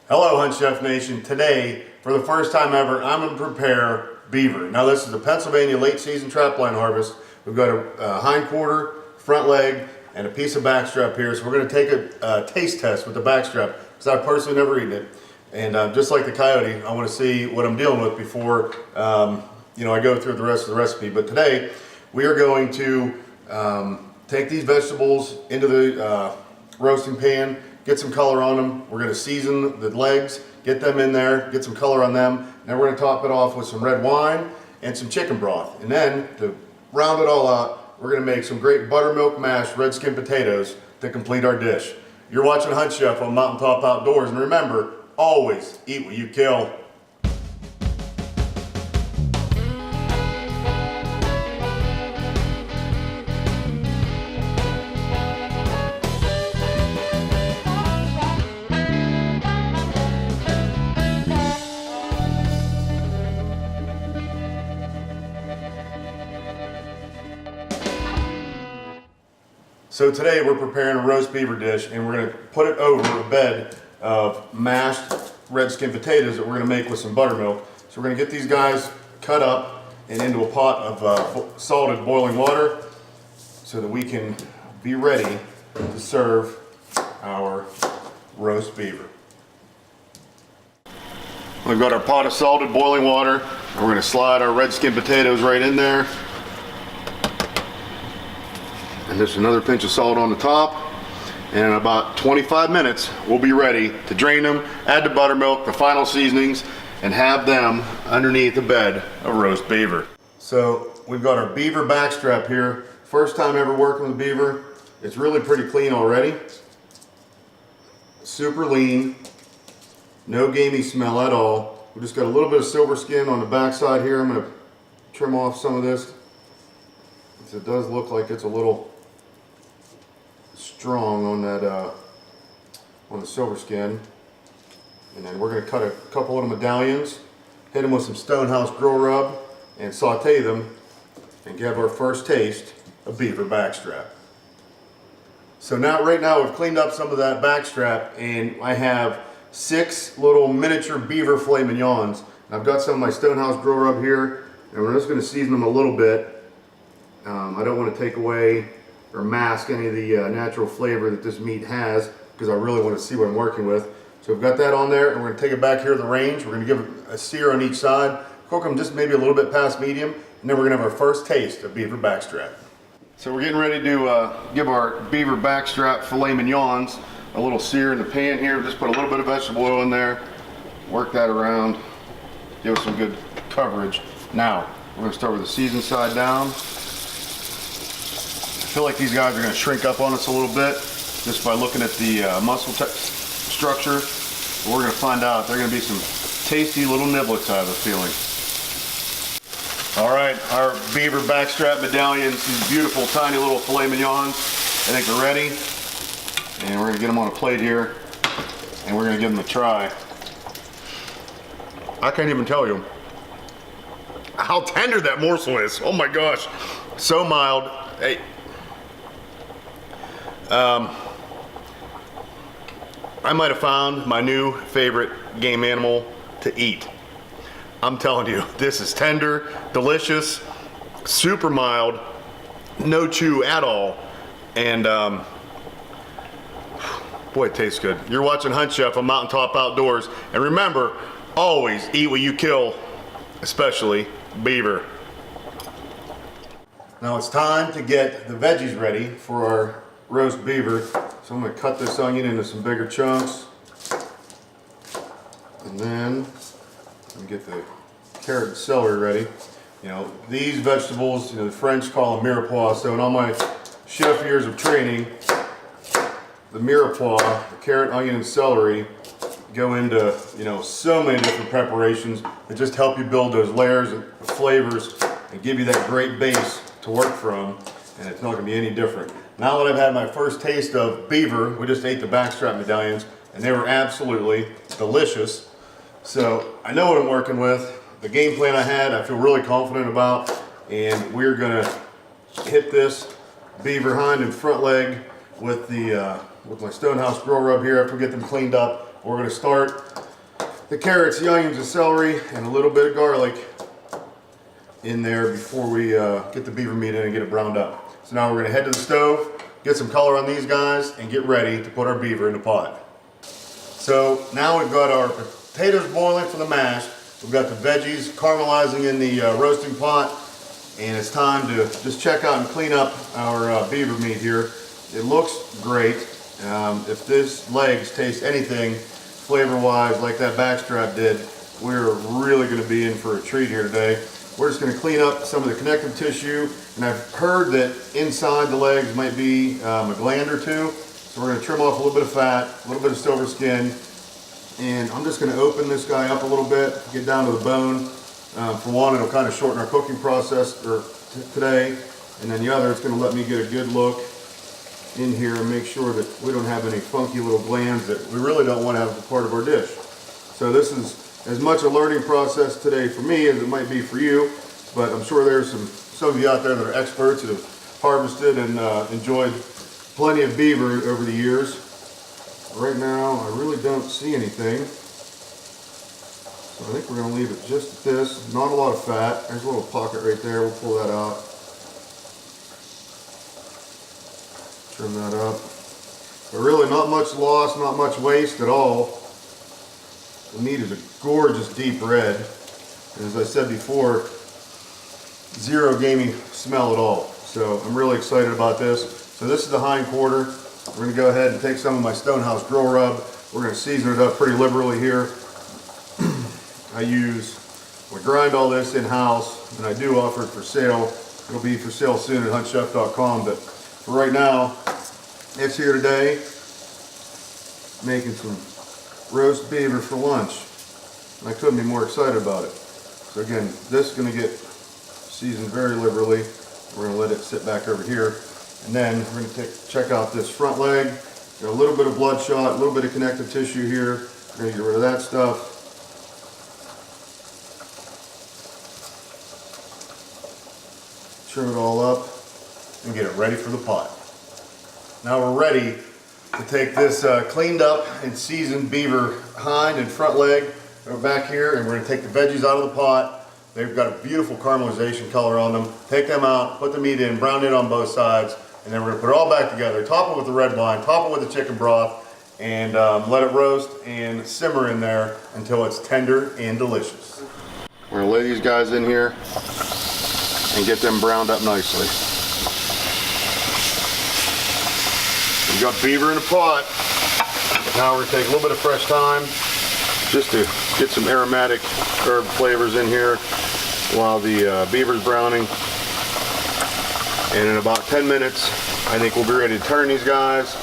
Hello Hunt Chef Nation. Today, for the first time ever, I'm going to prepare beaver. Now this is a Pennsylvania late season trapline harvest. We've got a hind quarter, front leg, and a piece of backstrap here. So we're going to take a taste test with the backstrap because I've personally never eaten it. And just like the coyote, I want to see what I'm dealing with before I go through the rest of the recipe. But today, we are going to take these vegetables into the roasting pan, get some color on them. We're going to season the legs, get them in there, get some color on them. Now we're going to top it off with some red wine and some chicken broth. And then to round it all out, we're going to make some great buttermilk mashed red skin potatoes to complete our dish. You're watching Hunt Chef on Mountaintop Outdoors, and remember, always eat what you kill. So today we're preparing a roast beaver dish, and we're going to put it over a bed of mashed red skin potatoes that we're going to make with some buttermilk. So we're going to get these guys cut up and into a pot of salted boiling water so that we can be ready to serve our roast beaver. We've got our pot of salted boiling water, and we're going to slide our red skin potatoes right in there. And there's another pinch of salt on the top. And in about 25 minutes, we'll be ready to drain them, add the buttermilk, the final seasonings, and have them underneath a bed of roast beaver. So we've got our beaver backstrap here. First time ever working with beaver. It's really pretty clean already. Super lean, no gamey smell at all. We just got a little bit of silver skin on the backside here. I'm going to trim off some of this. It does look like it's a little strong on that on the silver skin. And then we're going to cut a couple of medallions, hit them with some Stonehouse grill rub, and saute them and give our first taste of beaver backstrap. So right now we've cleaned up some of that backstrap, and I have 6 little miniature beaver filet mignons. And I've got some of my Stonehouse grill rub here, and we're just going to season them a little bit. I don't want to take away or mask any of the natural flavor that this meat has, because I really want to see what I'm working with. So we've got that on there, and we're going to take it back here to the range. We're going to give it a sear on each side, cook them just maybe a little bit past medium, and then we're going to have our first taste of beaver backstrap. So we're getting ready to give our beaver backstrap filet mignons a little sear in the pan here. Just put a little bit of vegetable oil in there, work that around, give us some good coverage. Now, we're going to start with the seasoned side down. I feel like these guys are going to shrink up on us a little bit just by looking at the muscle structure. But we're going to find out they're going to be some tasty little niblets, I have a feeling. All right, our beaver backstrap medallions, these beautiful tiny little filet mignons, I think they're ready. And we're going to get them on a plate here, and we're going to give them a try. I can't even tell you how tender that morsel is. Oh my gosh, so mild. Hey. I might have found my new favorite game animal to eat. I'm telling you, this is tender, delicious, super mild, no chew at all, and boy, it tastes good. You're watching Hunt Chef on Mountaintop Outdoors, and remember, always eat what you kill, especially beaver. Now it's time to get the veggies ready for our roast beaver. So I'm going to cut this onion into some bigger chunks. And then I'm get the carrot and celery ready. You know, these vegetables, the French call them Mirepoix. So in all my chef years of training, the Mirepoix, the carrot, onion, and celery go into, so many different preparations that just help you build those layers of flavors and give you that great base to work from, and it's not going to be any different. Now that I've had my first taste of beaver, we just ate the backstrap medallions, and they were absolutely delicious. So I know what I'm working with. The game plan I had, I feel really confident about, and we're going to hit this beaver hind and front leg with the with my Stonehouse grill rub here after we get them cleaned up. We're going to start the carrots, the onions, the celery, and a little bit of garlic in there before we get the beaver meat in and get it browned up. So now we're gonna head to the stove, get some color on these guys, and get ready to put our beaver in the pot. So now we've got our potatoes boiling for the mash. We've got the veggies caramelizing in the roasting pot, and it's time to just check out and clean up our beaver meat here. It looks great. If this legs taste anything flavor-wise like that Backstrap did, we're really going to be in for a treat here today. We're just going to clean up some of the connective tissue, and I've heard that inside the legs might be a gland or two. So we're going to trim off a little bit of fat, a little bit of silver skin, and I'm just going to open this guy up a little bit, get down to the bone. For one, it'll kind of shorten our cooking process today, and then the other, it's going to let me get a good look in here and make sure that we don't have any funky little glands that we really don't want to have as part of our dish. So this is as much a learning process today for me as it might be for you, but I'm sure there's some of you out there that are experts that have harvested and enjoyed plenty of beaver over the years. Right now, I really don't see anything. So I think we're going to leave it just at this. Not a lot of fat. There's a little pocket right there. We'll pull that out. Trim that up. But really not much loss, not much waste at all. The meat is a gorgeous deep red. And as I said before, zero gamey smell at all. So I'm really excited about this. So this is the hind quarter. We're going to go ahead and take some of my Stonehouse grill rub. We're going to season it up pretty liberally here. I grind all this in-house, and I do offer it for sale. It'll be for sale soon at huntchef.com, but for right now, it's here today, making some roast beaver for lunch. And I couldn't be more excited about it. So again, this is going to get seasoned very liberally. We're going to let it sit back over here. And then we're going to check out this front leg. Got a little bit of bloodshot, a little bit of connective tissue here. We're going to get rid of that stuff. Trim it all up and get it ready for the pot. Now we're ready to take this cleaned up and seasoned beaver hind and front leg over back here, and we're going to take the veggies out of the pot. They've got a beautiful caramelization color on them. Take them out, put the meat in, brown it on both sides, and then we're going to put it all back together, top it with the red wine, top it with the chicken broth, and let it roast and simmer in there until it's tender and delicious. We're going to lay these guys in here and get them browned up nicely. We've got beaver in a pot. Now we're going to take a little bit of fresh thyme just to get some aromatic herb flavors in here while the beaver's browning. And in about 10 minutes, I think we'll be ready to turn these guys.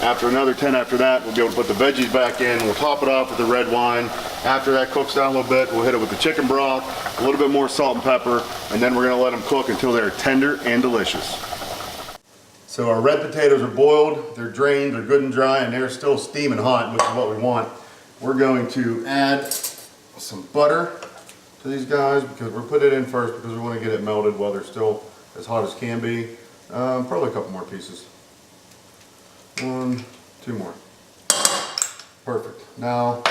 After another 10 after that, we'll be able to put the veggies back in. We'll top it off with the red wine. After that cooks down a little bit, we'll hit it with the chicken broth, a little bit more salt and pepper, and then we're going to let them cook until they're tender and delicious. So our red potatoes are boiled, they're drained, they're good and dry, and they're still steaming hot, which is what we want. We're going to add some butter to these guys because we're putting it in first because we want to get it melted while they're still as hot as can be. Probably a couple more pieces. 1, 2 more. Perfect. Now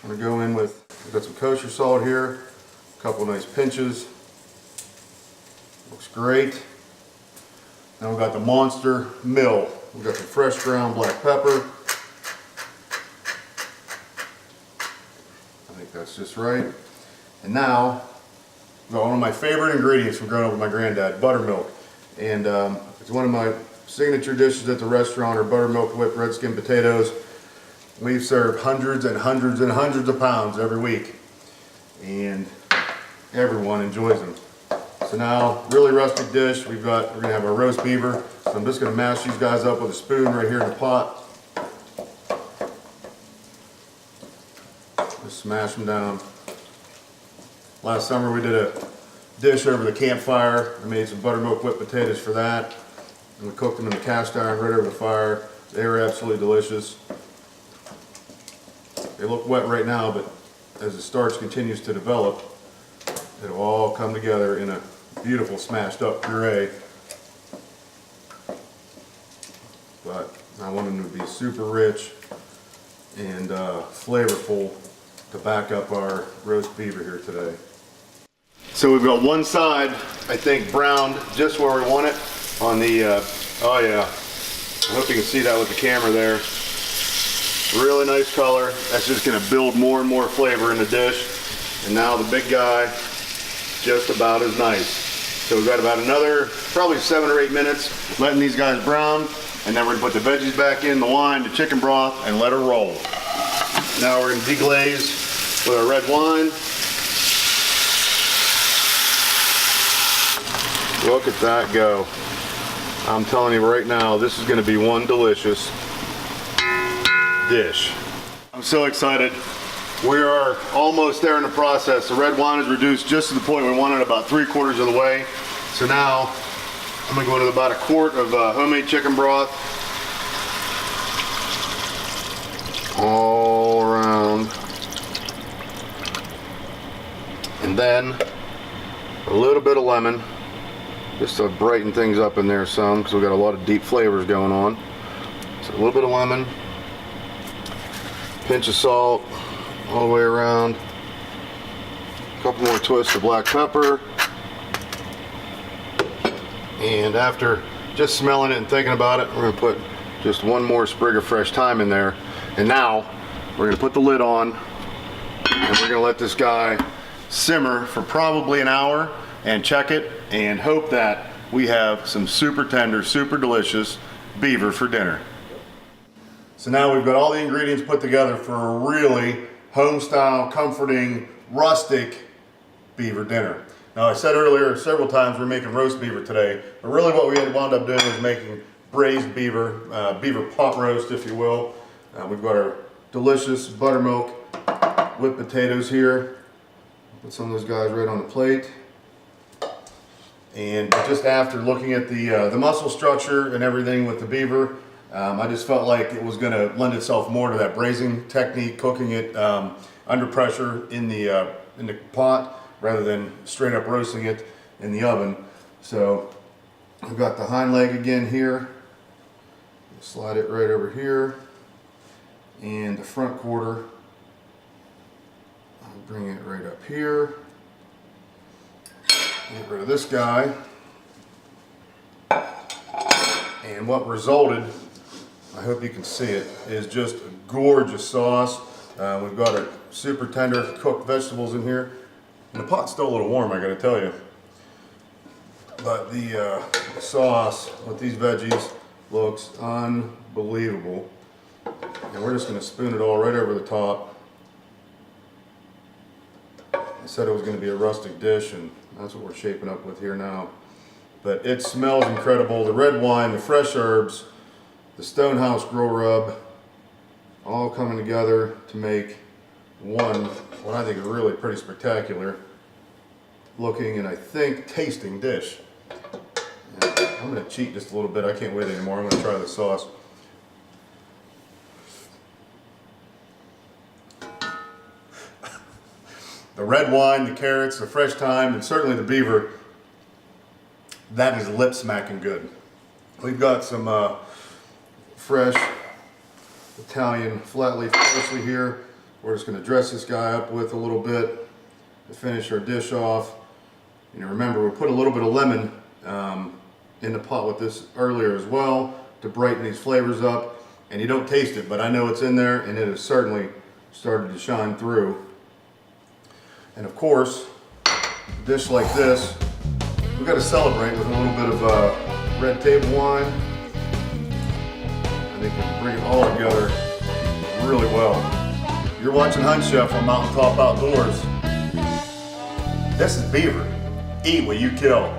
I'm going to go in with, we've got some kosher salt here, a couple nice pinches. Looks great. Now we've got the monster mill. We've got the fresh ground black pepper. I think that's just right. And now, we've got one of my favorite ingredients from growing up with my granddad, buttermilk. And it's one of my signature dishes at the restaurant, are buttermilk whipped red skin potatoes. We serve hundreds and hundreds and hundreds of pounds every week. And everyone enjoys them. So now, really rustic dish. We're going to have our roast beaver. So I'm just going to mash these guys up with a spoon right here in the pot. Just smash them down. Last summer we did a dish over the campfire. I made some buttermilk whipped potatoes for that. And we cooked them in the cast iron right over the fire. They were absolutely delicious. They look wet right now, but as the starch continues to develop, it'll all come together in a beautiful smashed up puree. But I want them to be super rich and flavorful to back up our roast beaver here today. So we've got one side, I think, browned just where we want it on the, oh yeah, I hope you can see that with the camera there. Really nice color. That's just gonna build more and more flavor in the dish. And now the big guy, just about as nice. So we've got about another, probably 7 or 8 minutes letting these guys brown. And then we're gonna put the veggies back in, the wine, the chicken broth, and let her roll. Now we're gonna deglaze with our red wine. Look at that go. I'm telling you right now, this is gonna be one delicious dish. I'm so excited. We are almost there in the process. The red wine is reduced just to the point we want it, about 3/4 of the way. So now I'm gonna go into about 1 quart of homemade chicken broth. All around. And then a little bit of lemon, just to brighten things up in there some, because we've got a lot of deep flavors going on. So a little bit of lemon, pinch of salt all the way around, a couple more twists of black pepper, and after just smelling it and thinking about it, we're going to put just one more sprig of fresh thyme in there. And now we're going to put the lid on and we're going to let this guy simmer for probably an hour and check it and hope that we have some super tender, super delicious beaver for dinner. So now we've got all the ingredients put together for a really home-style, comforting, rustic beaver dinner. Now I said earlier several times we're making roast beaver today, but really what we had wound up doing was making braised beaver, beaver pot roast if you will. We've got our delicious buttermilk with potatoes here. Put some of those guys right on the plate. And just after looking at the muscle structure and everything with the beaver, I just felt like it was going to lend itself more to that braising technique, cooking it under pressure in the pot rather than straight up roasting it in the oven. So I've got the hind leg again here. Slide it right over here, and the front quarter, I'll bring it right up here. Get rid of this guy. And what resulted, I hope you can see it, is just a gorgeous sauce. We've got our super tender cooked vegetables in here. And the pot's still a little warm, I gotta tell you. But the sauce with these veggies looks unbelievable. And we're just gonna spoon it all right over the top. I said it was gonna be a rustic dish, and that's what we're shaping up with here now. But it smells incredible. The red wine, the fresh herbs, the Stonehouse Grill Rub, all coming together to make one, what I think is really pretty spectacular looking and I think tasting dish. And I'm going to cheat just a little bit. I can't wait anymore. I'm going to try the sauce. The red wine, the carrots, the fresh thyme, and certainly the beaver, that is lip smacking good. We've got some fresh Italian flat leaf parsley here. We're just going to dress this guy up with a little bit to finish our dish off. You know, remember we put a little bit of lemon in the pot with this earlier as well to brighten these flavors up. And you don't taste it, but I know it's in there, and it has certainly started to shine through. And of course, a dish like this, we've got to celebrate with a little bit of red table wine. I think we can bring it all together really well. You're watching Hunt Chef on Mountaintop Outdoors. This is beaver. Eat what you kill.